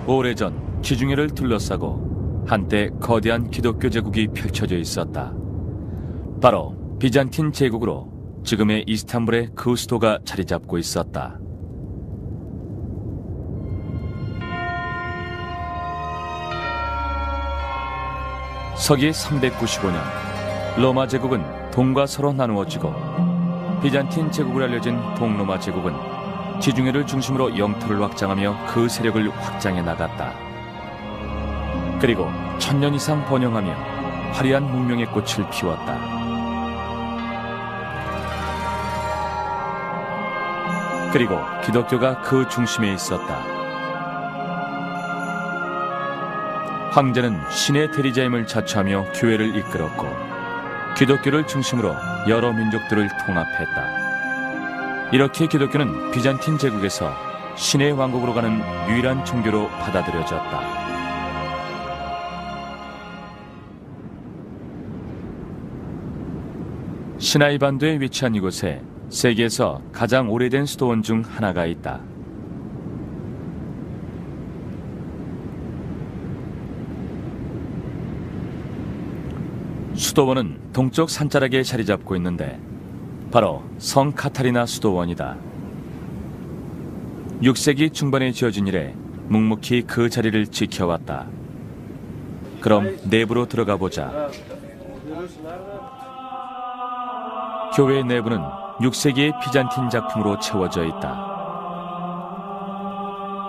오래전 지중해를 둘러싸고 한때 거대한 기독교 제국이 펼쳐져 있었다. 바로 비잔틴 제국으로 지금의 이스탄불의 그 수도가 자리 잡고 있었다. 서기 395년 로마 제국은 동과 서로 나누어지고 비잔틴 제국으로 알려진 동로마 제국은 지중해를 중심으로 영토를 확장하며 그 세력을 확장해 나갔다. 그리고 1000년 이상 번영하며 화려한 문명의 꽃을 피웠다. 그리고 기독교가 그 중심에 있었다. 황제는 신의 대리자임을 자처하며 교회를 이끌었고 기독교를 중심으로 여러 민족들을 통합했다. 이렇게 기독교는 비잔틴 제국에서 신의 왕국으로 가는 유일한 종교로 받아들여졌다. 시나이 반도에 위치한 이곳에 세계에서 가장 오래된 수도원 중 하나가 있다. 수도원은 동쪽 산자락에 자리 잡고 있는데 바로 성 카타리나 수도원이다. 6세기 중반에 지어진 이래 묵묵히 그 자리를 지켜왔다. 그럼 내부로 들어가 보자. 교회 내부는 6세기의 비잔틴 작품으로 채워져 있다.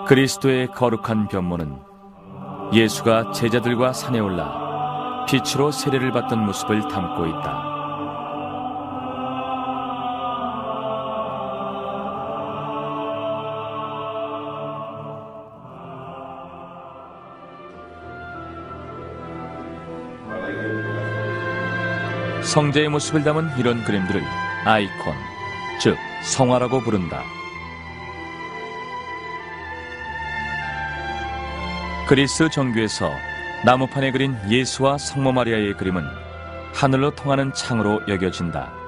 그리스도의 거룩한 변모는 예수가 제자들과 산에 올라 빛으로 세례를 받던 모습을 담고 있다. 성자의 모습을 담은 이런 그림들을 아이콘, 즉 성화라고 부른다. 그리스 정교에서 나무판에 그린 예수와 성모 마리아의 그림은 하늘로 통하는 창으로 여겨진다.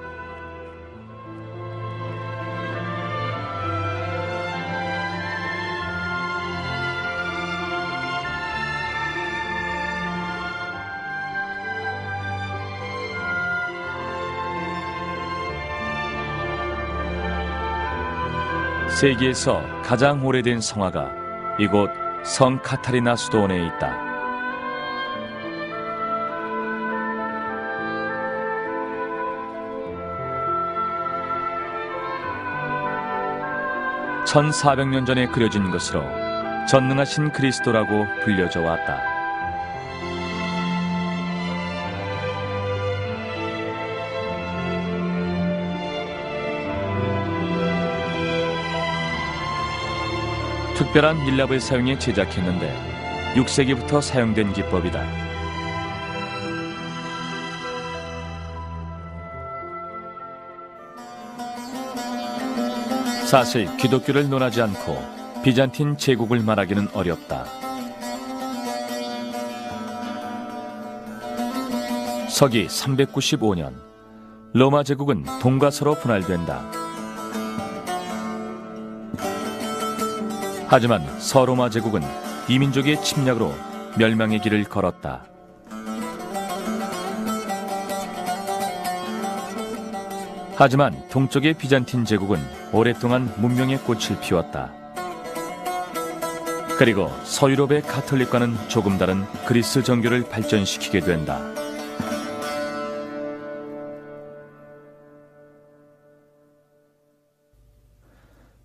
세계에서 가장 오래된 성화가 이곳 성 카타리나 수도원에 있다. (1400년) 전에 그려진 것으로 전능하신 그리스도라고 불려져 왔다. 특별한 밀랍을 사용해 제작했는데 6세기부터 사용된 기법이다. 사실 기독교를 논하지 않고 비잔틴 제국을 말하기는 어렵다. 서기 395년 로마 제국은 동과 서로 분할된다. 하지만 서로마 제국은 이민족의 침략으로 멸망의 길을 걸었다. 하지만 동쪽의 비잔틴 제국은 오랫동안 문명의 꽃을 피웠다. 그리고 서유럽의 가톨릭과는 조금 다른 그리스 정교를 발전시키게 된다.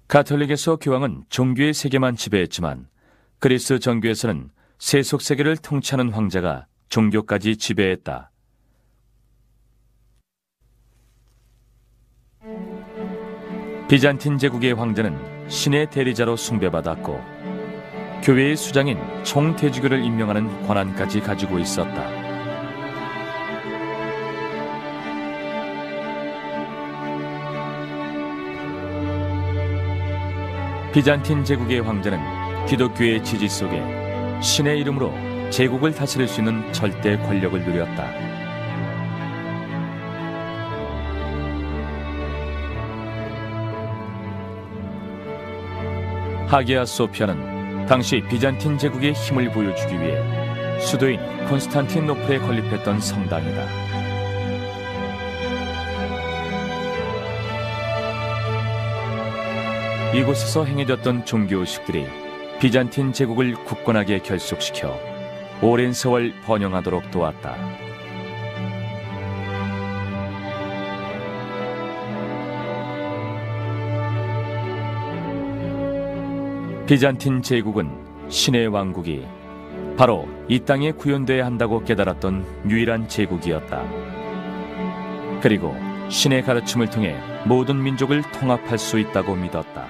가톨릭에서 교황은 종교의 세계만 지배했지만 그리스 정교에서는 세속 세계를 통치하는 황제가 종교까지 지배했다. 비잔틴 제국의 황제는 신의 대리자로 숭배받았고 교회의 수장인 총대주교를 임명하는 권한까지 가지고 있었다. 비잔틴 제국의 황제는 기독교의 지지 속에 신의 이름으로 제국을 다스릴 수 있는 절대 권력을 누렸다. 하기야 소피아는 당시 비잔틴 제국에 힘을 보여주기 위해 수도인 콘스탄티노플에 건립했던 성당이다. 이곳에서 행해졌던 종교의식들이 비잔틴 제국을 굳건하게 결속시켜 오랜 세월 번영하도록 도왔다. 비잔틴 제국은 신의 왕국이 바로 이 땅에 구현돼야 한다고 깨달았던 유일한 제국이었다. 그리고 신의 가르침을 통해 모든 민족을 통합할 수 있다고 믿었다.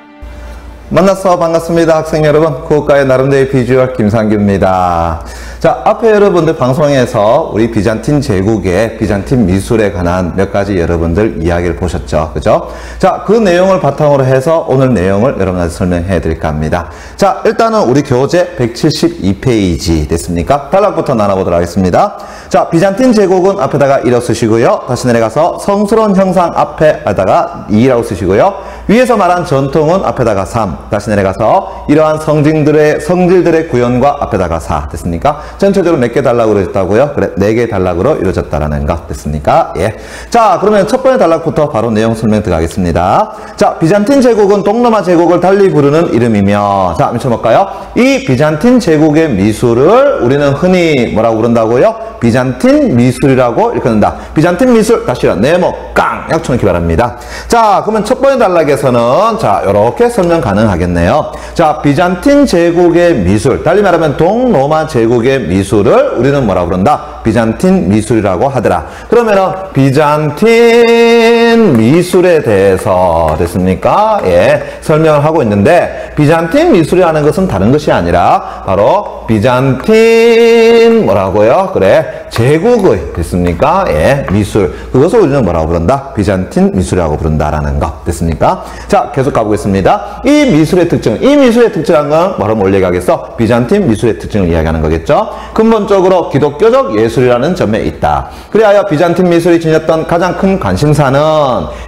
만나서 반갑습니다. 학생 여러분, 국가의 나름대로 비주얼 김상규입니다. 자, 앞에 여러분들 방송에서 우리 비잔틴 제국의 비잔틴 미술에 관한 몇 가지 여러분들 이야기를 보셨죠. 그죠? 자, 그 내용을 바탕으로 해서 오늘 내용을 여러분한테 설명해 드릴까 합니다. 자, 일단은 우리 교재 172페이지 됐습니까? 단락부터 나눠보도록 하겠습니다. 자, 비잔틴 제국은 앞에다가 1을 쓰시고요. 다시 내려가서 성스러운 형상 앞에다가 2라고 쓰시고요. 위에서 말한 전통은 앞에다가 3. 다시 내려가서 이러한 성질들의 구현과 앞에다가 4 됐습니까? 전체적으로 몇 개 단락으로 이루어졌다고요? 그래, 4개 단락으로 이루어졌다라는 것 됐습니까? 예. 자, 그러면 첫 번째 단락부터 바로 내용 설명 들어가겠습니다. 자, 비잔틴 제국은 동로마 제국을 달리 부르는 이름이며, 자, 한번 쳐볼까요? 이 비잔틴 제국의 미술을 우리는 흔히 뭐라고 부른다고요? 비잔틴 미술이라고 읽는다. 비잔틴 미술, 다시 네모, 깡! 약쳐놓기 바랍니다. 자, 그러면 첫 번째 단락에서는, 자, 요렇게 설명 가능하겠네요. 자, 비잔틴 제국의 미술, 달리 말하면 동로마 제국의 미술을 우리는 뭐라고 부른다? 비잔틴 미술이라고 하더라. 그러면은, 비잔틴 미술에 대해서, 됐습니까? 예, 설명을 하고 있는데, 비잔틴 미술이라는 것은 다른 것이 아니라, 바로, 비잔틴, 뭐라고요? 그래, 제국의, 됐습니까? 예, 미술. 그것을 우리는 뭐라고 부른다? 비잔틴 미술이라고 부른다라는 것. 됐습니까? 자, 계속 가보겠습니다. 이 미술의 특징한 건 바로 뭘 얘기하겠어? 비잔틴 미술의 특징을 이야기하는 거겠죠? 근본적으로 기독교적 예술이라는 점에 있다. 그리하여 비잔틴 미술이 지녔던 가장 큰 관심사는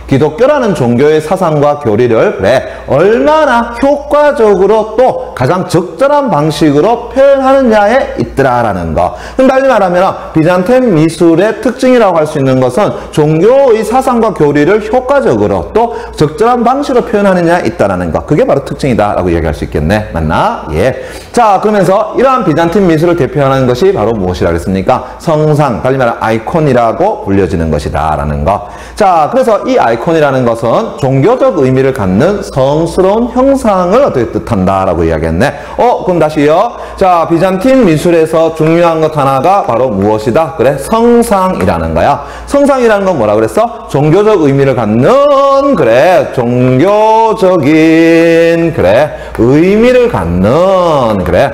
기독교라는 종교의 사상과 교리를 그래, 얼마나 효과적으로 또 가장 적절한 방식으로 표현하느냐에 있더라라는 거. 그럼 달리 말하면 비잔틴 미술의 특징이라고 할 수 있는 것은 종교의 사상과 교리를 효과적으로 또 적절한 방식으로 표현하느냐에 있다라는 거. 그게 바로 특징이다라고 얘기할 수 있겠네. 맞나? 예. 자, 그러면서 이러한 비잔틴 미술을 대표하는 것이 바로 무엇이라고 했습니까? 성상, 달리 말하면 아이콘이라고 불려지는 것이다라는 거. 자, 그래서 이 아이콘이라는 것은 종교적 의미를 갖는 성스러운 형상을 어떻게 뜻한다라고 이야기했네. 그럼 다시요. 자, 비잔틴 미술에서 중요한 것 하나가 바로 무엇이다? 그래, 성상이라는 거야. 성상이라는 건 뭐라 그랬어? 종교적 의미를 갖는, 그래, 종교적인, 그래, 의미를 갖는, 그래,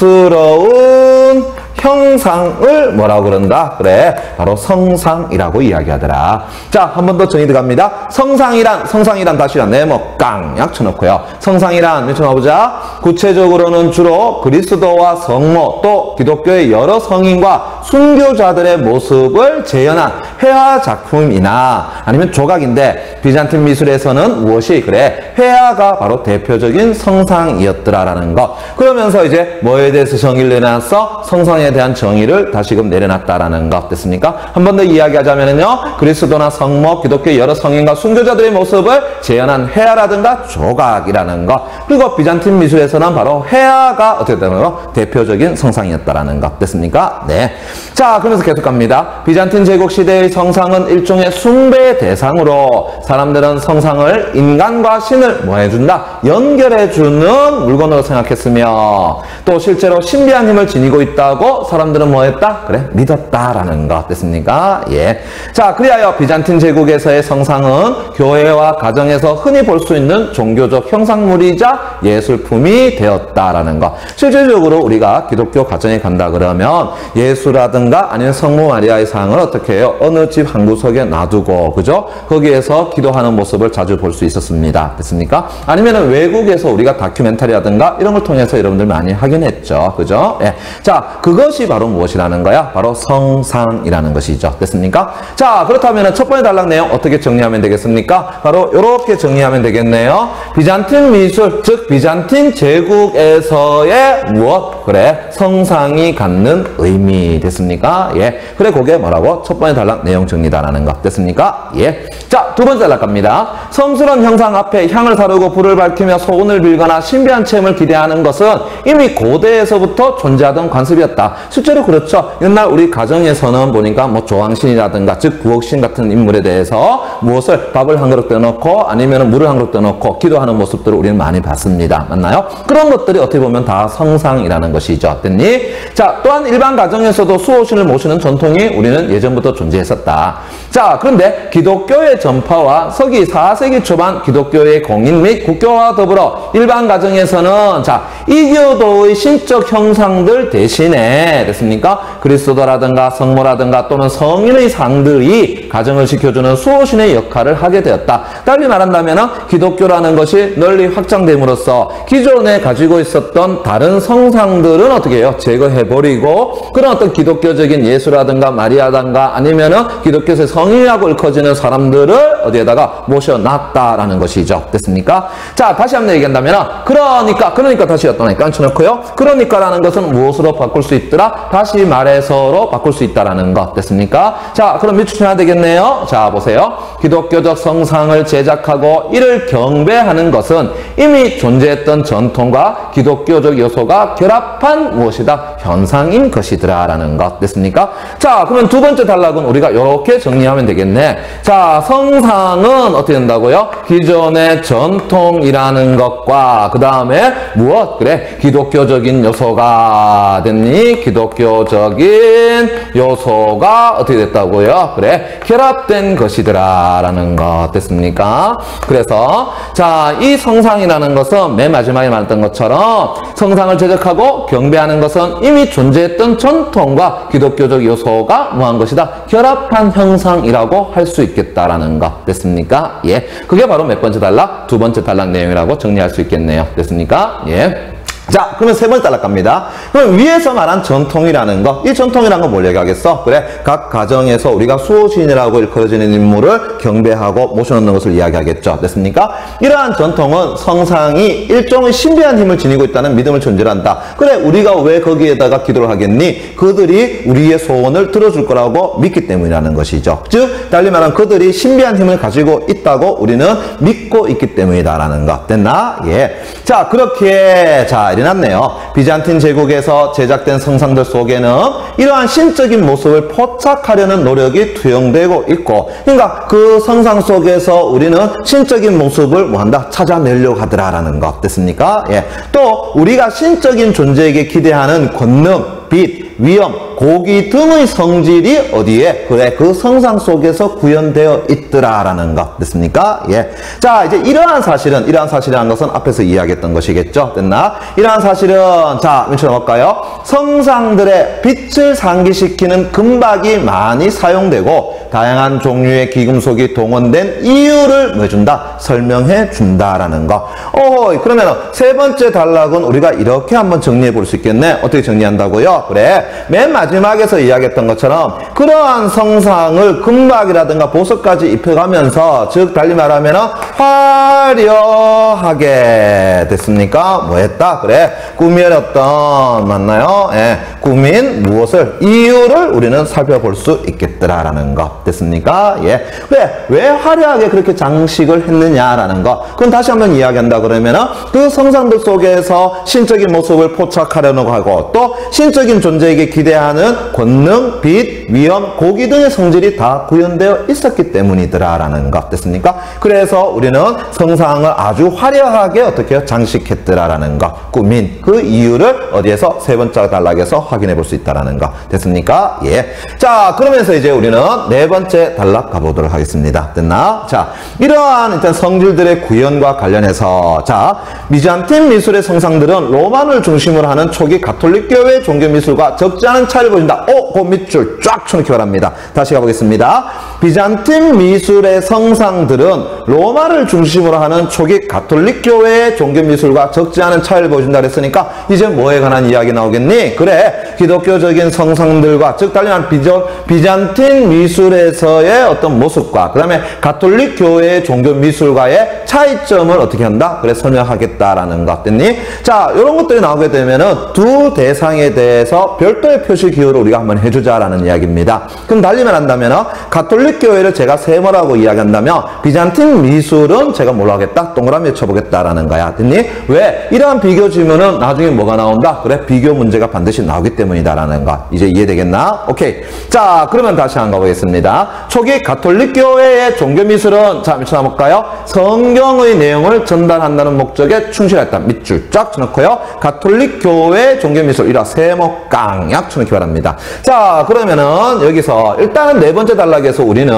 성스러운 형상을 뭐라고 그런다? 그래, 바로 성상이라고 이야기하더라. 자, 한 번 더 정의 들어갑니다. 성상이란 다시란 네모 깡 약 쳐놓고요. 성상이란 쳐놔보자. 구체적으로는 주로 그리스도와 성모 또 기독교의 여러 성인과 순교자들의 모습을 재현한 회화 작품이나 아니면 조각인데, 비잔틴 미술에서는 무엇이? 그래, 회화가 바로 대표적인 성상이었더라라는 것. 그러면서 이제 뭐에 대해서 정의를 내놨어? 성상에 대한 정의를 다시금 내려놨다라는 것 됐습니까? 한 번 더 이야기하자면요, 그리스도나 성모, 기독교의 여러 성인과 순교자들의 모습을 재현한 회화라든가 조각이라는 것. 그리고 비잔틴 미술에서는 바로 회화가 어떻게 되나요? 대표적인 성상이었다라는 것 됐습니까? 네. 자, 그러면서 계속 갑니다. 비잔틴 제국 시대의 성상은 일종의 숭배의 대상으로 사람들은 성상을 인간과 신을 뭐 해준다? 연결해주는 물건으로 생각했으며, 또 실제로 신비한 힘을 지니고 있다고 사람들은 뭐 했다? 그래, 믿었다라는 것 됐습니까? 예. 자, 그리하여 비잔틴 제국에서의 성상은 교회와 가정에서 흔히 볼 수 있는 종교적 형상물이자 예술품이 되었다라는 것. 실질적으로 우리가 기독교 가정에 간다 그러면 예술을 예수라든가 아니면 성모 마리아의 상을 어떻게 해요? 어느 집 한 구석에 놔두고, 그죠? 거기에서 기도하는 모습을 자주 볼 수 있었습니다. 됐습니까? 아니면은 외국에서 우리가 다큐멘터리라든가 이런 걸 통해서 여러분들 많이 하긴 했죠. 그죠? 예. 자, 그것이 바로 무엇이라는 거야? 바로 성상이라는 것이죠. 됐습니까? 자, 그렇다면 첫 번째 단락 내용 어떻게 정리하면 되겠습니까? 바로 이렇게 정리하면 되겠네요. 비잔틴 미술, 즉 비잔틴 제국에서의 무엇? 그래, 성상이 갖는 의미. 됐습니까? 예. 그래, 그게 뭐라고? 첫 번째 단락 내용 정리다라는 거. 됐습니까? 예. 자, 두 번째 단락 갑니다. 성스러운 형상 앞에 향을 사르고 불을 밝히며 소원을 빌거나 신비한 체험을 기대하는 것은 이미 고대에서부터 존재하던 관습이었다. 실제로 그렇죠. 옛날 우리 가정에서는 보니까 뭐 조왕신이라든가 즉 구옥신 같은 인물에 대해서 무엇을 밥을 한 그릇 떠놓고 아니면 물을 한 그릇 떠놓고 기도하는 모습들을 우리는 많이 봤습니다. 맞나요? 그런 것들이 어떻게 보면 다 성상이라는 것이죠. 됐니? 자, 또한 일반 가정에서도 수호신을 모시는 전통이 우리는 예전부터 존재했었다. 자, 그런데 기독교의 전파와 서기 4세기 초반 기독교의 공인 및 국교와 더불어 일반 가정에서는 자, 이교도의 신적 형상들 대신에 됐습니까? 그리스도라든가 성모라든가 또는 성인의 상들이 가정을 지켜주는 수호신의 역할을 하게 되었다. 달리 말한다면 기독교라는 것이 널리 확장됨으로써 기존에 가지고 있었던 다른 성상들은 어떻게 해요? 제거해버리고 그런 어떤 기독교적인 예수라든가 마리아든가 아니면은 기독교에서 성인이라고 일컬어지는 사람들을 어디에다가 모셔놨다라는 것이죠. 됐습니까? 자, 다시 한번 얘기한다면 그러니까 다시 어떠니까 앉혀놓고요. 그러니까라는 것은 무엇으로 바꿀 수 있더라? 다시 말해서로 바꿀 수 있다라는 것. 됐습니까? 자, 그럼 밑줄쳐야 되겠네요. 자, 보세요. 기독교적 성상을 제작하고 이를 경배하는 것은 이미 존재했던 전통과 기독교적 요소가 결합한 무엇이다? 현상인 것이더라 라는 것. 됐습니까? 자, 그러면 두 번째 단락은 우리가 이렇게 정리하면 되겠네. 자, 성상은 어떻게 된다고요? 기존의 전통이라는 것과 그 다음에 무엇? 그래, 기독교적인 요소가 됐니? 기독교적인 요소가 어떻게 됐다고요? 그래, 결합된 것이더라 라는 것. 됐습니까? 그래서 자, 이 성상이라는 것은 맨 마지막에 말했던 것처럼 성상을 제작하고 경배하는 것은 이미 존재했던 전통과 기독교적 요소가 뭐한 것이다? 결합한 형상이라고 할 수 있겠다라는 것. 됐습니까? 예. 그게 바로 몇 번째 단락? 두 번째 단락 내용이라고 정리할 수 있겠네요. 됐습니까? 예. 자, 그러면 세 번째 단락 갑니다. 그럼 위에서 말한 전통이라는 거, 이 전통이라는 건 뭘 얘기하겠어? 그래, 각 가정에서 우리가 수호신이라고 일컬어지는 인물을 경배하고 모셔놓는 것을 이야기하겠죠. 됐습니까? 이러한 전통은 성상이 일종의 신비한 힘을 지니고 있다는 믿음을 전제한다. 그래, 우리가 왜 거기에다가 기도를 하겠니? 그들이 우리의 소원을 들어줄 거라고 믿기 때문이라는 것이죠. 즉, 달리 말하면 그들이 신비한 힘을 가지고 있다고 우리는 믿고 있기 때문이다라는 것. 됐나? 예. 자, 그렇게, 자, 일어났네요. 비잔틴 제국에서 제작된 성상들 속에는 이러한 신적인 모습을 포착하려는 노력이 투영되고 있고, 그러니까 그 성상 속에서 우리는 신적인 모습을 뭐한다? 찾아내려고 하더라라는 것. 됐습니까? 예. 또 우리가 신적인 존재에게 기대하는 권능, 빛, 위엄, 고기 등의 성질이 어디에? 그래, 그 성상 속에서 구현되어 있더라라는 것. 됐습니까? 예. 자, 이제 이러한 사실이라는 것은 앞에서 이야기했던 것이겠죠? 됐나? 이러한 사실은, 자, 밑줄어볼까요? 성상들의 빛을 상기시키는 금박이 많이 사용되고, 다양한 종류의 기금속이 동원된 이유를 뭐 해준다? 설명해 준다라는 것. 그러면 세 번째 단락은 우리가 이렇게 한번 정리해 볼 수 있겠네. 어떻게 정리한다고요? 그래, 맨 마지막에서 이야기했던 것처럼 그러한 성상을 금박이라든가 보석까지 입혀가면서, 즉 달리 말하면 화려하게 됐습니까? 뭐 했다? 그래, 꾸며냈던, 맞나요? 예, 꾸민 무엇을? 이유를 우리는 살펴볼 수 있겠더라라는 것. 됐습니까? 예. 그래, 왜 화려하게 그렇게 장식을 했느냐라는 것. 그럼 다시 한번 이야기한다 그러면은 그 성상들 속에서 신적인 모습을 포착하려고 하고, 또 신적인 존재에게 기대하는 권능, 빛, 위엄, 고기 등의 성질이 다 구현되어 있었기 때문이더라라는 것. 됐습니까? 그래서 우리는 성상을 아주 화려하게 어떻게 장식했더라라는 것. 꾸민 그 이유를 어디에서? 세 번째 단락에서 확인해 볼 수 있다라는 것. 됐습니까? 예. 자, 그러면서 이제 우리는 네 번째 단락 가보도록 하겠습니다. 됐나? 자, 이러한 일단 성질들의 구현과 관련해서, 자, 비잔틴 미술의 성상들은 로만을 중심으로 하는 초기 가톨릭교회 종교 미술 종교미술과 적지 않은 차이를 보여준다. 그 밑줄 쫙 쳐놓기 바랍니다. 다시 가보겠습니다. 비잔틴 미술의 성상들은 로마를 중심으로 하는 초기 가톨릭 교회의 종교미술과 적지 않은 차이를 보여준다 그랬으니까 이제 뭐에 관한 이야기 나오겠니? 그래, 기독교적인 성상들과 즉 달리 말하면 비잔틴 미술에서의 어떤 모습과 그 다음에 가톨릭 교회의 종교미술과의 차이점을 어떻게 한다? 그래, 설명하겠다라는 것 됐니? 자, 이런 것들이 나오게 되면은 두 대상에 대해서 별도의 표시 기호를 우리가 한번 해주자라는 이야기입니다. 그럼 달리 말한다면 가톨릭 교회를 제가 세모라고 이야기한다면 비잔틴 미술은 제가 뭘로 하겠다? 동그라미 쳐보겠다라는 거야. 됐니? 왜? 이러한 비교 질문은 나중에 뭐가 나온다? 그래, 비교 문제가 반드시 나오기 때문이다라는 거. 이제 이해되겠나? 오케이. 자, 그러면 다시 한번 가보겠습니다. 초기 가톨릭 교회의 종교미술은 자, 밑줄 나볼까요? 성경의 내용을 전달한다는 목적에 충실했다. 밑줄 쫙 쳐놓고요. 가톨릭 교회 종교미술 이라 세모 깡약 쳐놓기 바랍니다. 자, 그러면은 여기서 일단은 네 번째 단락에서 우리는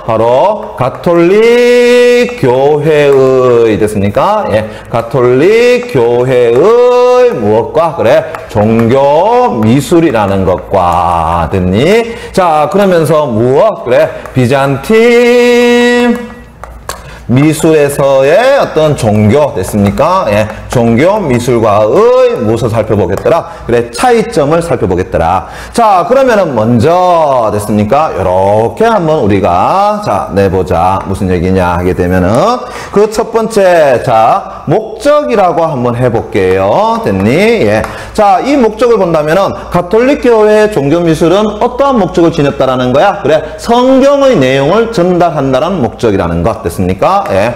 바로 가톨릭 교회의 됐습니까? 예, 가톨릭 교회의 무엇과 그래 종교 미술이라는 것과 됐니? 자, 그러면서 무엇 그래 비잔틴 미술에서의 어떤 종교 됐습니까? 예, 종교 미술과의 무엇을 살펴보겠더라? 그래, 차이점을 살펴보겠더라. 자, 그러면은 먼저 됐습니까? 요렇게 한번 우리가 자 내보자. 무슨 얘기냐 하게 되면은 그 첫 번째 자 목적이라고 한번 해볼게요. 됐니? 예. 자, 이 목적을 본다면은 가톨릭 교회의 종교 미술은 어떠한 목적을 지녔다라는 거야? 그래, 성경의 내용을 전달한다는 목적이라는 것 됐습니까? 예.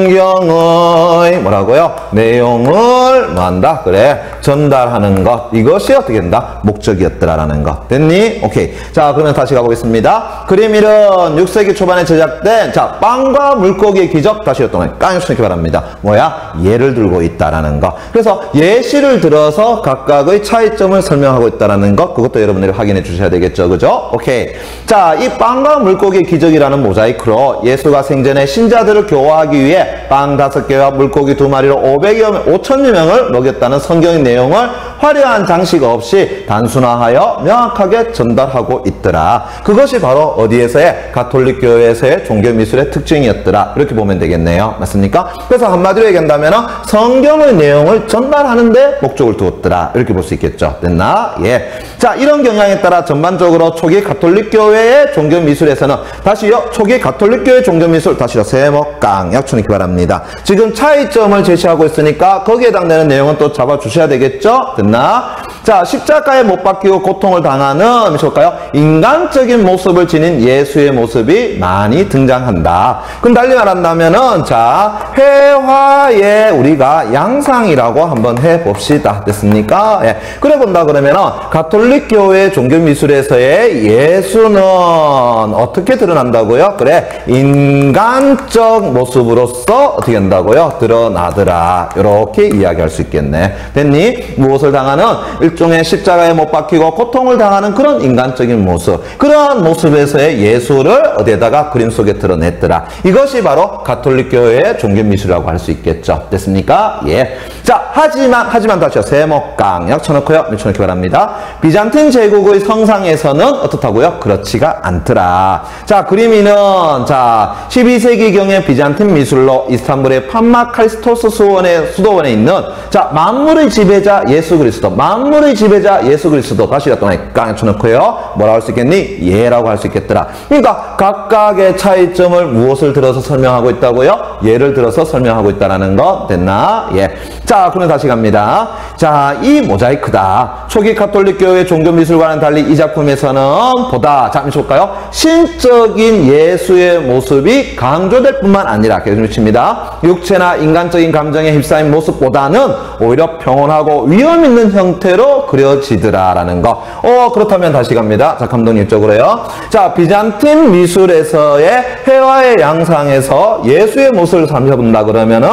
성경의 뭐라고요? 내용을 뭐한다? 그래, 전달하는 것. 이것이 어떻게 된다? 목적이었더라라는 것. 됐니? 오케이. 자, 그러면 다시 가보겠습니다. 그림 1은 6세기 초반에 제작된 자, 빵과 물고기의 기적 다시 동안 깡여주시기 바랍니다. 뭐야? 예를 들고 있다라는 것. 그래서 예시를 들어서 각각의 차이점을 설명하고 있다라는 것. 그것도 여러분들이 확인해 주셔야 되겠죠. 그죠? 오케이. 자, 이 빵과 물고기의 기적이라는 모자이크로 예수가 생전에 신자들을 교화하기 위해 빵 5개와 물고기 2마리로 5천여 명을 먹였다는 성경의 내용을 화려한 장식 없이 단순화하여 명확하게 전달하고 있더라. 그것이 바로 어디에서의? 가톨릭 교회에서의 종교미술의 특징이었더라. 이렇게 보면 되겠네요. 맞습니까? 그래서 한마디로 얘기한다면 성경의 내용을 전달하는데 목적을 두었더라. 이렇게 볼 수 있겠죠. 됐나? 예. 자, 이런 경향에 따라 전반적으로 초기 가톨릭 교회의 종교미술에서는 다시요. 초기 가톨릭 교회 종교미술 다시요. 세모 깡약 쳐놓기 바랍니다. 지금 차이점을 제시하고 있으니까 거기에 해당되는 내용은 또 잡아주셔야 되겠죠? 됐나? 자, 십자가에 못 박히고 고통을 당하는 미실까요? 인간적인 모습을 지닌 예수의 모습이 많이 등장한다. 그럼 달리 말한다면은 자, 회화의 우리가 양상이라고 한번 해봅시다. 됐습니까? 예. 그래 본다 그러면은 가톨릭 교회 종교미술에서의 예수는 어떻게 드러난다고요? 그래, 인간적 모습으로서 어떻게 한다고요? 드러나더라. 이렇게 이야기할 수 있겠네. 됐니? 무엇을 당하는? 일종의 십자가에 못 박히고 고통을 당하는 그런 인간적인 모습. 그러한 모습에서의 예수를 어디에다가 그림 속에 드러냈더라. 이것이 바로 가톨릭 교회의 종교미술이라고 할 수 있겠죠. 됐습니까? 예. 자, 하지만 다시요. 세모깡 쳐놓고요. 쳐놓기 바랍니다. 비잔틴 제국의 성상에서는 어떻다고요? 그렇지가 않더라. 자, 그림이는 자 12세기경의 비잔틴 미술로 이스탄불의 판마칼스토스 수도원에 있는 자 만물의 지배자 예수 그리스도, 만물의 지배자 예수 그리스도 다시 동안에 깡 쳐놓고요. 뭐라고 할 수 있겠니? 예라고 할 수 있겠더라. 그러니까 각각의 차이점을 무엇을 들어서 설명하고 있다고요? 예를 들어서 설명하고 있다라는 거 됐나? 예. 자, 그럼 다시 갑니다. 자, 이 모자이크다. 초기 가톨릭 교회 종교미술과는 달리 이 작품에서는 보다 자, 볼까요? 신적인 예수의 모습이 강조될 뿐만 아니라 계속 미칩니다. 육체나 인간적인 감정에 휩싸인 모습보다는 오히려 평온하고 위험 있는 형태로 그려지더라라는 거. 그렇다면 다시 갑니다. 자, 감독님 쪽으로요. 자, 비잔틴 미술에서의 회화의 양상에서 예수의 모습을 살펴본다 그러면은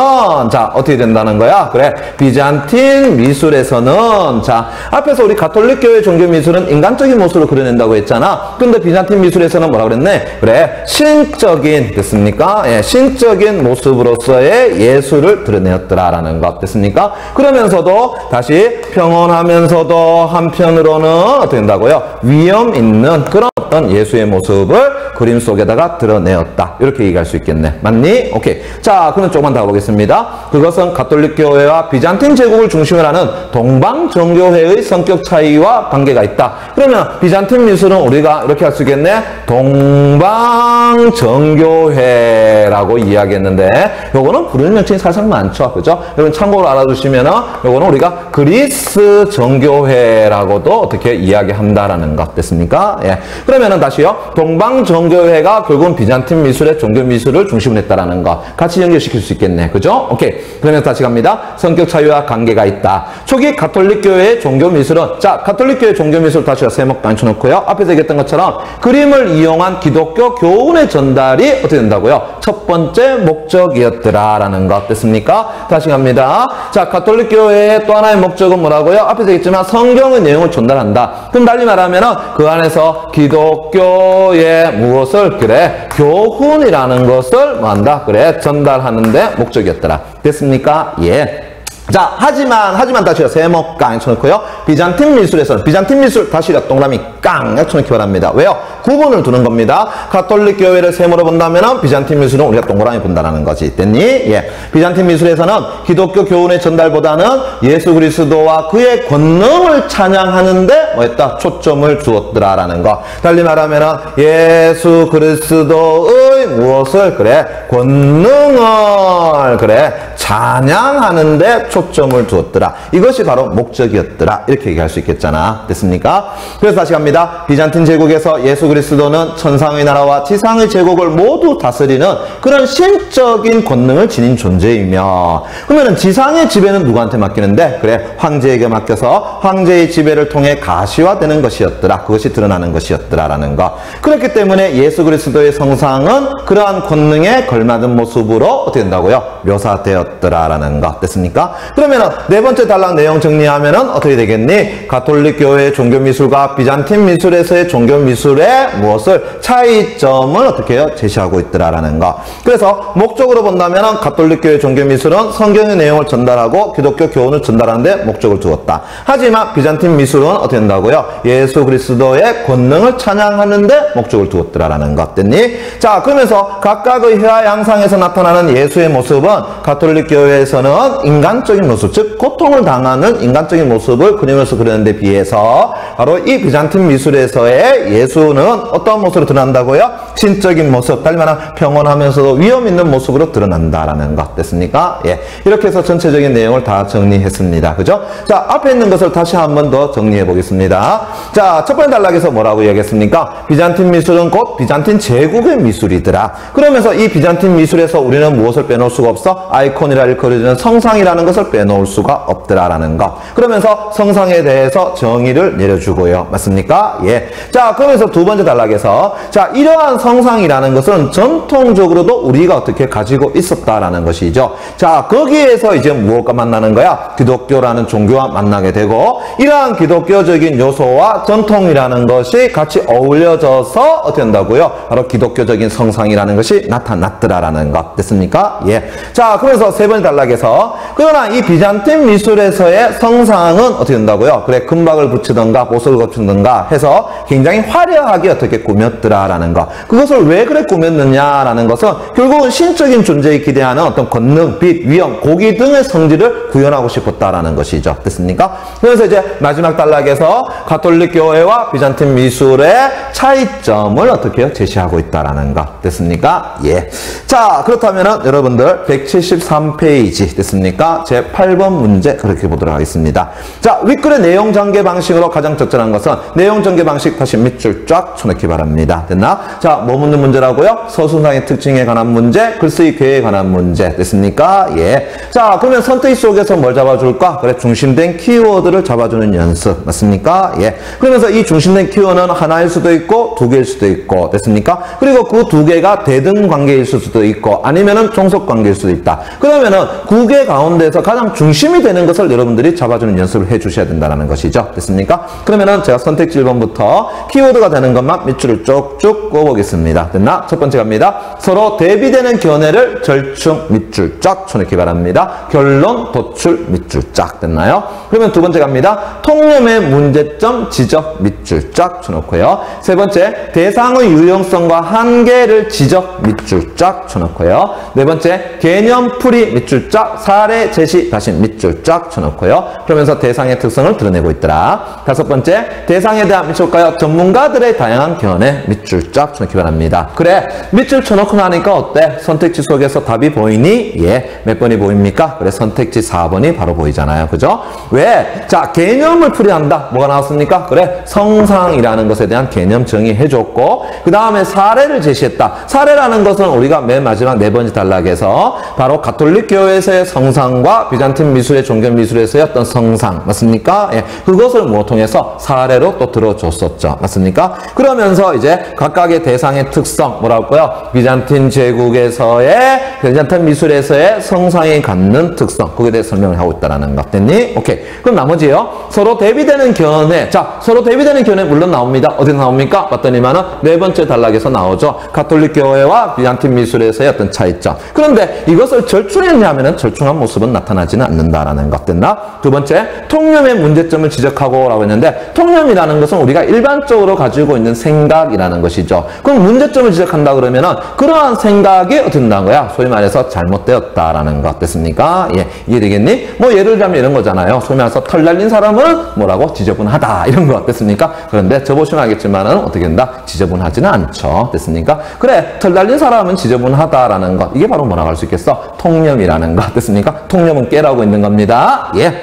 자, 어떻게 된다는 거야? 그래, 비잔틴 미술에서는 자, 앞에서 우리 가톨릭 교회 종교 미술은 인간적인 모습을 그려낸다고 했잖아. 근데 비잔틴 미술에서는 뭐라 그랬네? 그래, 신적인 됐습니까? 예, 신적인 모습으로서의 예수를 드러내었더라라는 것 됐습니까? 그러면서도 다시 평온하면서 그러면서도 한편으로는 어떻게 된다고요? 위험 있는 그런 어떤 예수의 모습을 그림 속에다가 드러내었다. 이렇게 얘기할 수 있겠네. 맞니? 오케이. 자, 그럼 조금만 더 보겠습니다. 그것은 가톨릭 교회와 비잔틴 제국을 중심으로 하는 동방 정교회의 성격 차이와 관계가 있다. 그러면 비잔틴 미술은 우리가 이렇게 할 수 있겠네. 동방 정교회라고 이야기했는데 요거는 부르는 명칭이 살짝 많죠. 그죠? 여러분 참고로 알아두시면은 요거는 우리가 그리스 정교회라고도 어떻게 이야기한다라는 것 됐습니까? 예. 그러면은 다시요. 동방 정교회가 결국은 비잔틴 미술의 종교 미술을 중심으로 했다라는 거 같이 연결시킬 수 있겠네. 그죠? 오케이. 그러면 다시 갑니다. 성격 차이와 관계가 있다. 초기 가톨릭 교회의 종교 미술은 자, 가톨릭 교회 종교 미술 다시 세목 앉혀놓고요. 앞에서 얘기했던 것처럼 그림을 이용한 기독교 교훈의 전달이 어떻게 된다고요? 첫 번째 목적이었더라라는 것 됐습니까? 다시 갑니다. 자, 가톨릭 교회의 또 하나의 목적은 뭐라고요? 앞에서 얘기했지만 성경의 내용을 전달한다. 그럼 달리 말하면은 그 안에서 기독교의 무엇을 그래 교훈이라는 것을 뭐 한다? 그래 전달하는데 목적이었더라. 됐습니까? 예. 자, 하지만 다시요. 세모 깡 쳐놓고요. 비잔틴 미술에서는 비잔틴 미술 다시요. 동그라미 깡 쳐놓기 바랍니다. 왜요? 구분을 두는 겁니다. 가톨릭 교회를 세모로 본다면은 비잔틴 미술은 우리가 동그라미 본다라는 거지. 됐니? 예. 비잔틴 미술에서는 기독교 교훈의 전달보다는 예수 그리스도와 그의 권능을 찬양하는데 뭐했다? 초점을 두었더라라는 거. 달리 말하면은 예수 그리스도의 무엇을 그래? 권능을 그래 찬양하는데 초점을 두었더라. 이것이 바로 목적이었더라. 이렇게 얘기할 수 있겠잖아. 됐습니까? 그래서 다시 갑니다. 비잔틴 제국에서 예수 그리스도는 천상의 나라와 지상의 제국을 모두 다스리는 그런 신적인 권능을 지닌 존재이며 그러면은 지상의 지배는 누구한테 맡기는데? 그래 황제에게 맡겨서 황제의 지배를 통해 가시화되는 것이었더라. 그것이 드러나는 것이었더라라는 거. 그렇기 때문에 예수 그리스도의 성상은 그러한 권능에 걸맞은 모습으로 어떻게 된다고요? 묘사되었더라라는 거. 됐습니까? 그러면은 네 번째 단락 내용 정리하면은 어떻게 되겠니? 가톨릭 교회의 종교 미술과 비잔틴 미술에서의 종교 미술의 무엇을 차이점을 어떻게 해요? 제시하고 있더라라는 거. 그래서 목적으로 본다면은 가톨릭 교회 종교 미술은 성경의 내용을 전달하고 기독교 교훈을 전달하는데 목적을 두었다. 하지만 비잔틴 미술은 어떻게 된다고요? 예수 그리스도의 권능을 찬양하는데 목적을 두었더라라는 것. 됐니? 자, 그러면서 각각의 회화 양상에서 나타나는 예수의 모습은 가톨릭 교회에서는 인간적인 모습, 즉 고통을 당하는 인간적인 모습을 그리면서 그리는데 비해서 바로 이 비잔틴 미술에서의 예수는 어떤 모습으로 드러난다고요? 신적인 모습, 달리 말하면 평온하면서도 위험 있는 모습으로 드러난다라는 것. 됐습니까? 예. 이렇게 해서 전체적인 내용을 다 정리했습니다. 그죠? 자, 앞에 있는 것을 다시 한 번 더 정리해 보겠습니다. 자, 첫 번째 단락에서 뭐라고 이야기했습니까? 비잔틴 미술은 곧 비잔틴 제국의 미술이더라. 그러면서 이 비잔틴 미술에서 우리는 무엇을 빼놓을 수가 없어? 아이콘이라 일컬어지는 성상이라는 것을 빼놓을 수가 없더라라는 거. 그러면서 성상에 대해서 정의를 내려주고요. 맞습니까? 예. 자, 그러면서 두 번째 단락에서 자, 이러한 성상이라는 것은 전통적으로도 우리가 어떻게 가지고 있었다라는 것이죠. 자, 거기에서 이제 무엇과 만나는 거야? 기독교라는 종교와 만나게 되고 이러한 기독교적인 요소와 전통이라는 것이 같이 어울려져서 어떻게 된다고요? 바로 기독교적인 성상이라는 것이 나타났더라라는 것. 됐습니까? 예. 자, 그래서 세 번째 단락에서 그러나 이 비잔틴 미술에서의 성상은 어떻게 된다고요? 그래, 금박을 붙이던가 보석을 거치던가 해서 굉장히 화려하게 어떻게 꾸몄더라라는 거. 그것을 왜 그래 꾸몄느냐라는 것은 결국은 신적인 존재에 기대하는 어떤 권능, 빛, 위엄, 고기 등의 성질을 구현하고 싶었다라는 것이죠. 됐습니까? 그래서 이제 마지막 단락에서 가톨릭 교회와 비잔틴 미술의 차이점을 어떻게 해요? 제시하고 있다라는 거. 됐습니까? 예. 자, 그렇다면은 여러분들 173페이지 됐습니까? 제 8번 문제 그렇게 보도록 하겠습니다. 자, 윗글의 내용 전개 방식으로 가장 적절한 것은 내용 전개 방식 다시 밑줄 쫙 쳐넣기 바랍니다. 됐나? 자, 뭐 묻는 문제라고요? 서술상의 특징에 관한 문제, 글쓰기 궤에 관한 문제 됐습니까? 예. 자, 그러면 선택지 속에서 뭘 잡아줄까? 그래, 중심된 키워드를 잡아주는 연습 맞습니까? 예. 그러면서 이 중심된 키워드는 하나일 수도 있고 두 개일 수도 있고 됐습니까? 그리고 그 두 개가 대등 관계일 수도 있고 아니면은 종속 관계일 수도 있다. 그러면은 두 개 가운데서 가장 중심이 되는 것을 여러분들이 잡아주는 연습을 해주셔야 된다는 것이죠. 됐습니까? 그러면은 제가 선택지 1번부터 키워드가 되는 것만 밑줄을 쭉쭉 꼽아보겠습니다. 됐나? 첫 번째 갑니다. 서로 대비되는 견해를 절충 밑줄 쫙 쳐놓기 바랍니다. 결론 도출 밑줄 쫙. 됐나요? 그러면 두 번째 갑니다. 통념의 문제점 지적 밑줄 쫙 쳐놓고요. 세 번째, 대상의 유용성과 한계를 지적 밑줄 쫙 쳐놓고요. 네 번째, 개념 풀이 밑줄 쫙, 사례 제시 다시 밑줄 쫙 쳐놓고요. 그러면서 대상의 특성을 드러내고 있더라. 다섯 번째, 대상에 대한 밑줄까요? 전문가들의 다양한 견해 밑줄 쫙 쳐놓기 바랍니다. 그래, 밑줄 쳐놓고 나니까 어때? 선택지 속에서 답이 보이니? 예, 몇 번이 보입니까? 그래, 선택지 4번이 바로 보이잖아요. 그죠? 왜? 자, 개념을 풀이한다. 뭐가 나왔습니까? 그래, 성상이라는 것에 대한 개념 정의해줬고, 그 다음에 사례를 제시했다. 사례라는 것은 우리가 맨 마지막 네 번째 단락에서 바로 가톨릭 교회에서의 성상과 비잔틴 미술의 종교 미술에서의 어떤 성상, 맞습니까? 예, 그것을 뭐 통해서 사례로 또 들어줬었죠. 맞습니까? 그러면서 이제 각각의 대상의 특성, 뭐랄까요? 비잔틴 제국에서의, 비잔틴 미술에서의 성상이 갖는 특성, 거기에 대해 설명을 하고 있다는 것. 됐니? 오케이. 그럼 나머지요. 서로 대비되는 견해. 자, 서로 대비되는 견해 물론 나옵니다. 어디서 나옵니까? 봤더니만은 네 번째 단락에서 나오죠. 가톨릭 교회와 비잔틴 미술에서의 어떤 차이점. 그런데 이것을 절충했냐면은 절충한 모습은 나타나지는 않는다라는 것. 됐나? 두 번째, 통념의 문제점을 지적하고 라고 했는데, 통념이라는 것은 우리가 일반적으로 가지고 있는 생각이라는 것이죠. 그럼 문제점을 지적한다 그러면은 그러한 생각이 어떻게 된다는 거야? 소위 말해서 잘못되었다라는 것. 됐습니까? 예, 이해되겠니? 뭐 예를 들자면 이런 거잖아요. 소위 말해서 털 날린 사람은 뭐라고? 지저분하다. 이런 거 됐습니까? 그런데 저 보시면 알겠지만은 어떻게 된다? 지저분하지는 않죠. 됐습니까? 그래, 털 날린 사람은 지저분하다라는 것. 이게 바로 뭐라고 할 수 있겠어? 통념이라는 것. 됐습니까? 통념은 깨라고 있는 겁니다. 예.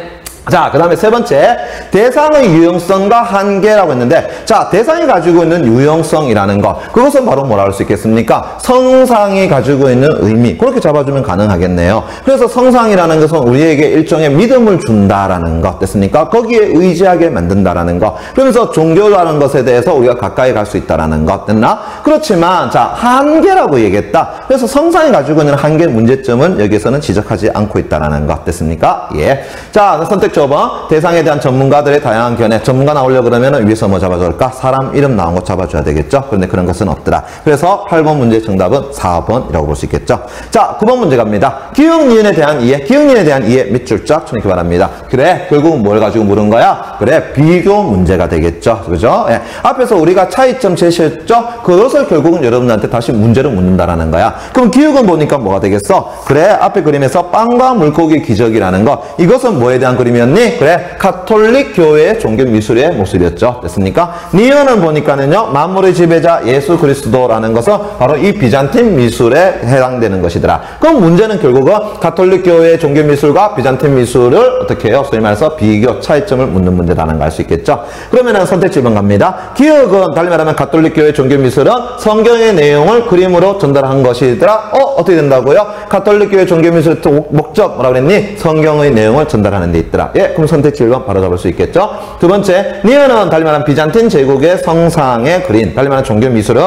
자, 그 다음에 세 번째, 대상의 유용성과 한계라고 했는데, 자, 대상이 가지고 있는 유용성이라는 것, 그것은 바로 뭐라 할 수 있겠습니까? 성상이 가지고 있는 의미, 그렇게 잡아주면 가능하겠네요. 그래서 성상이라는 것은 우리에게 일종의 믿음을 준다라는 것, 됐습니까? 거기에 의지하게 만든다라는 것, 그러면서 종교라는 것에 대해서 우리가 가까이 갈 수 있다라는 것, 됐나? 그렇지만, 자, 한계라고 얘기했다. 그래서 성상이 가지고 있는 한계 문제점은 여기에서는 지적하지 않고 있다라는 것, 됐습니까? 예. 자, 선택 5번, 대상에 대한 전문가들의 다양한 견해. 전문가 나오려고 그러면 위에서 뭐 잡아줄까? 사람 이름 나온 거 잡아줘야 되겠죠? 그런데 그런 것은 없더라. 그래서 8번 문제 정답은 4번이라고 볼 수 있겠죠? 자, 9번 문제 갑니다. 기억니은에 대한 이해. 기억니은에 대한 이해 밑줄 쫙 쳐놓기 바랍니다. 그래, 결국은 뭘 가지고 물은 거야? 그래, 비교 문제가 되겠죠? 그죠? 예. 앞에서 우리가 차이점 제시했죠? 그것을 결국은 여러분한테 다시 문제를 묻는다라는 거야. 그럼 기억은 보니까 뭐가 되겠어? 그래, 앞에 그림에서 빵과 물고기 기적이라는 거. 이것은 뭐에 대한 그림이었니? 그래, 가톨릭 교회의 종교 미술의 모습이었죠. 됐습니까? 니은은 보니까는요, 만물의 지배자 예수 그리스도라는 것은 바로 이 비잔틴 미술에 해당되는 것이더라. 그럼 문제는 결국은 가톨릭 교회의 종교 미술과 비잔틴 미술을 어떻게 해요? 소위 말해서 비교 차이점을 묻는 문제라는 걸 알 수 있겠죠. 그러면은 선택지 1번 갑니다. 기억은 달리 말하면 가톨릭 교회 종교 미술은 성경의 내용을 그림으로 전달한 것이더라. 어떻게 된다고요? 가톨릭 교회 종교 미술의 목적 뭐라 그랬니? 성경의 내용을 전달하는 데 있더라. 예, 그럼 선택지 1번 바로 잡을 수 있겠죠. 두 번째, 니은은 달리 말하면 비잔틴 제국의 성상에 그린, 달리 말하면 종교 미술은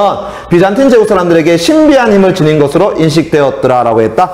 비잔틴 제국 사람들에게 신비한 힘을 지닌 것으로 인식되었더라 라고 했다.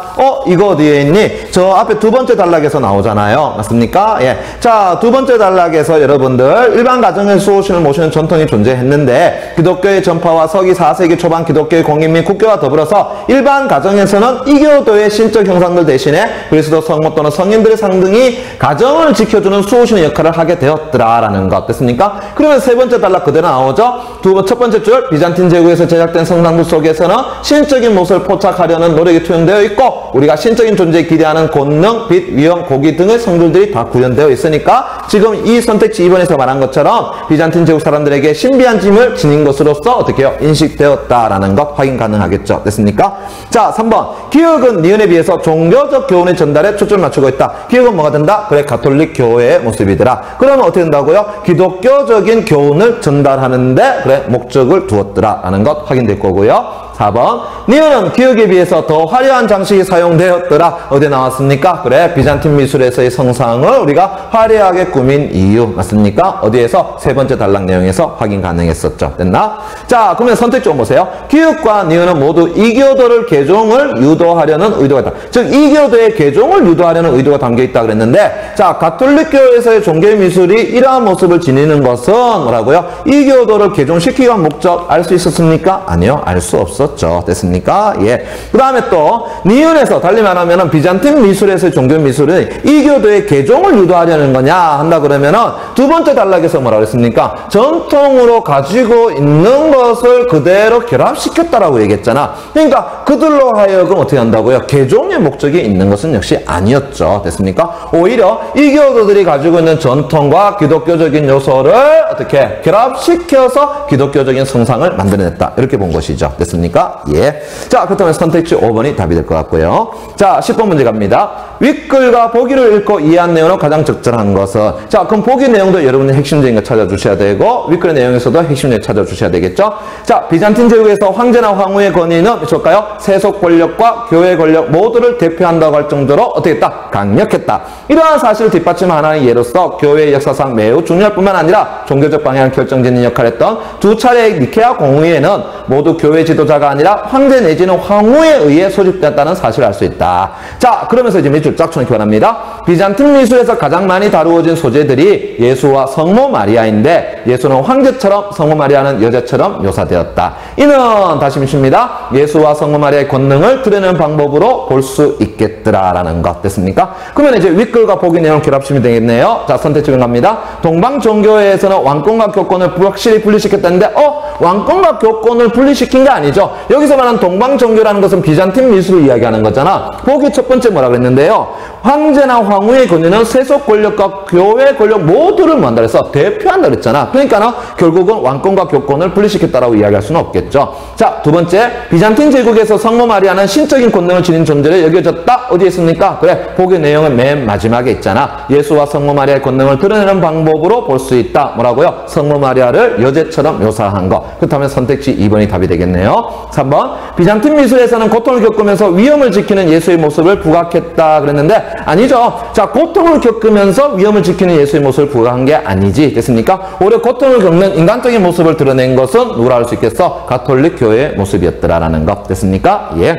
이거 어디에 있니? 저 앞에 두 번째 단락에서 나오잖아요. 맞습니까? 예. 자, 두 번째 단락에서 여러분들 일반 가정의 수호신을 모시는 전통이 존재했는데 기독교의 전파와 서기 4세기 초반 기독교의 공인 및 국교와 더불어서 일반 가정에서는 이교도의 신적 형상들 대신에 그리스도 성모 또는 성인들의 상등이 가정을 지켜주는 수호신의 역할을 하게 되었더라라는 것 됐습니까? 그러면 세 번째 단락 그대로 나오죠. 첫 번째 줄 비잔틴 제국에서 제작된 성상들 속에서는 신적인 모습을 포착하려는 노력이 투영되어 있고 우리가 신적인 존재에 기대하는 권능, 빛, 위엄, 고기 등의 성질들이 다 구현되어 있으니까 지금 이 선택지 2번에서 말한 것처럼 비잔틴 제국 사람들에게 신비한 힘을 지닌 것으로서 어떻게 해요? 인식되었다라는 것 확인 가능하겠죠. 됐습니까? 자, 3번. 기억은 니은에 비해서 종교적 교훈의 전달에 초점을 맞추고 있다. 기억은 뭐가 된다? 그래, 가톨릭 교회의 모습이더라. 그러면 어떻게 된다고요? 기독교적인 교훈을 전달하는데 그래, 목적을 두었더라 라는 것 확인될 거고요. 4번. 니은은 기역에 비해서 더 화려한 장식이 사용되었더라. 어디에 나왔습니까? 그래, 비잔틴 미술에서의 성상을 우리가 화려하게 꾸민 이유. 맞습니까? 어디에서? 세 번째 단락 내용에서 확인 가능했었죠. 됐나? 자, 그러면 선택 좀 보세요. 기역과 니은은 모두 이교도를 개종을 유도하려는 의도가 있다. 즉, 이교도의 개종을 유도하려는 의도가 담겨있다 그랬는데, 자, 가톨릭교에서의 종교 미술이 이러한 모습을 지니는 것은 뭐라고요? 이교도를 개종시키기 위한 목적 알 수 있었습니까? 아니요, 알 수 없었죠. 됐습니까? 예. 그 다음에 또 니은에서 달리 말하면은 비잔틴 미술에서의 종교 미술은 이교도의 개종을 유도하려는 거냐 한다 그러면은 두 번째 단락에서 뭐라고 했습니까? 전통으로 가지고 있는 것을 그대로 결합시켰다라고 얘기했잖아. 그러니까 그들로 하여금 어떻게 한다고요? 개종의 목적이 있는 것은 역시 아니었죠. 됐습니까? 오히려 이교도들이 가지고 있는 전통과 기독교적인 요소를 어떻게 결합시켜서 기독교적인 성상을 만들어냈다. 이렇게 본 것이죠. 됐습니까? 예. 자, 그렇다면 선택지 5번이 답이 될 것 같고요. 자, 10번 문제 갑니다. 윗글과 보기를 읽고 이해한 내용으로 가장 적절한 것은, 자, 그럼 보기 내용도 여러분이 핵심적인 거 찾아주셔야 되고 윗글의 내용에서도 핵심적인 거 찾아주셔야 되겠죠. 자, 비잔틴 제국에서 황제나 황후의 권위는 몇일까요? 세속 권력과 교회 권력 모두를 대표한다고 할 정도로 어떻게 했다? 강력했다. 이러한 사실을 뒷받침하는 예로서 교회의 역사상 매우 중요할 뿐만 아니라 종교적 방향을 결정짓는 역할을 했던 두 차례의 니케아 공의회는 모두 교회 지도자가 아니라 황제 내지는 황후에 의해 소집되었다는 사실을 알 수 있다. 자, 그러면서 이제 몇 줄 쫙 쳐놓기 바랍니다. 비잔틴 미술에서 가장 많이 다루어진 소재들이 예수와 성모 마리아인데 예수는 황제처럼 성모 마리아는 여자처럼 묘사되었다. 이는 다시 묻습니다. 예수와 성모 마리아의 권능을 드러내는 방법으로 볼 수 있겠더라라는 것. 됐습니까? 그러면 이제 윗글과 보기 내용을 결합시면 되겠네요. 자, 선택지로 갑니다. 동방 종교회에서는 왕권과 교권을 확실히 분리시켰다는데 왕권과 교권을 분리시킨 게 아니죠. 여기서 말하는 동방 종교라는 것은 비잔틴 미술을 이야기하는 거잖아. 보기 첫 번째 뭐라 그랬는데요. 황제나 황후의 권위는 세속 권력과 교회 권력 모두를 뭐한다 그래서 대표한다 그랬잖아. 그러니까 결국은 왕권과 교권을 분리시켰다라고 이야기할 수는 없겠죠. 자, 두 번째, 비잔틴 제국에서 성모 마리아는 신적인 권능을 지닌 존재로 여겨졌다. 어디에 있습니까? 그래, 보기 내용은 맨 마지막에 있잖아. 예수와 성모 마리아의 권능을 드러내는 방법으로 볼 수 있다. 뭐라고요? 성모 마리아를 여제처럼 묘사한 거. 그렇다면 선택지 2번이 답이 되겠네요. 3번, 비잔틴 미술에서는 고통을 겪으면서 위험을 지키는 예수의 모습을 부각했다 그랬는데 아니죠. 자, 고통을 겪으면서 위험을 지키는 예수의 모습을 부각한 게 아니지. 됐습니까? 오히려 고통을 겪는 인간적인 모습을 드러낸 것은 누구라 할 수 있겠어? 가톨릭 교회의 모습이었더라라는 것. 됐습니까? 예.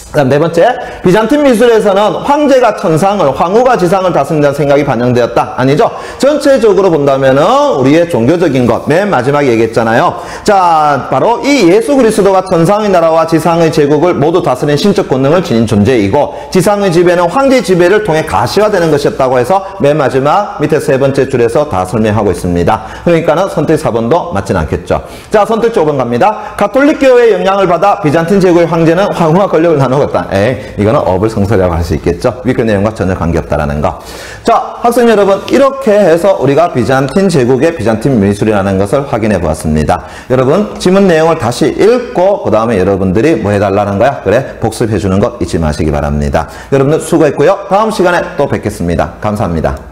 그다음 네 번째, 비잔틴 미술에서는 황제가 천상을, 황후가 지상을 다스린다는 생각이 반영되었다. 아니죠? 전체적으로 본다면은 우리의 종교적인 것, 맨 마지막에 얘기했잖아요. 자, 바로 이 예수 그리스도가 천상의 나라와 지상의 제국을 모두 다스리는 신적 권능을 지닌 존재이고 지상의 지배는 황제 지배를 통해 가시화되는 것이었다고 해서 맨 마지막 밑에 세 번째 줄에서 다 설명하고 있습니다. 그러니까는 선택 4번도 맞진 않겠죠. 자, 선택지 5번 갑니다. 가톨릭 교회의 영향을 받아 비잔틴 제국의 황제는 황후와 권력을 나누 이거는 어불성설이라고 할 수 있겠죠. 윗글 내용과 전혀 관계없다라는 거. 자, 학생 여러분, 이렇게 해서 우리가 비잔틴 제국의 비잔틴 미술이라는 것을 확인해 보았습니다. 여러분, 지문 내용을 다시 읽고 그 다음에 여러분들이 뭐 해달라는 거야? 그래, 복습해 주는 거 잊지 마시기 바랍니다. 여러분들 수고했고요. 다음 시간에 또 뵙겠습니다. 감사합니다.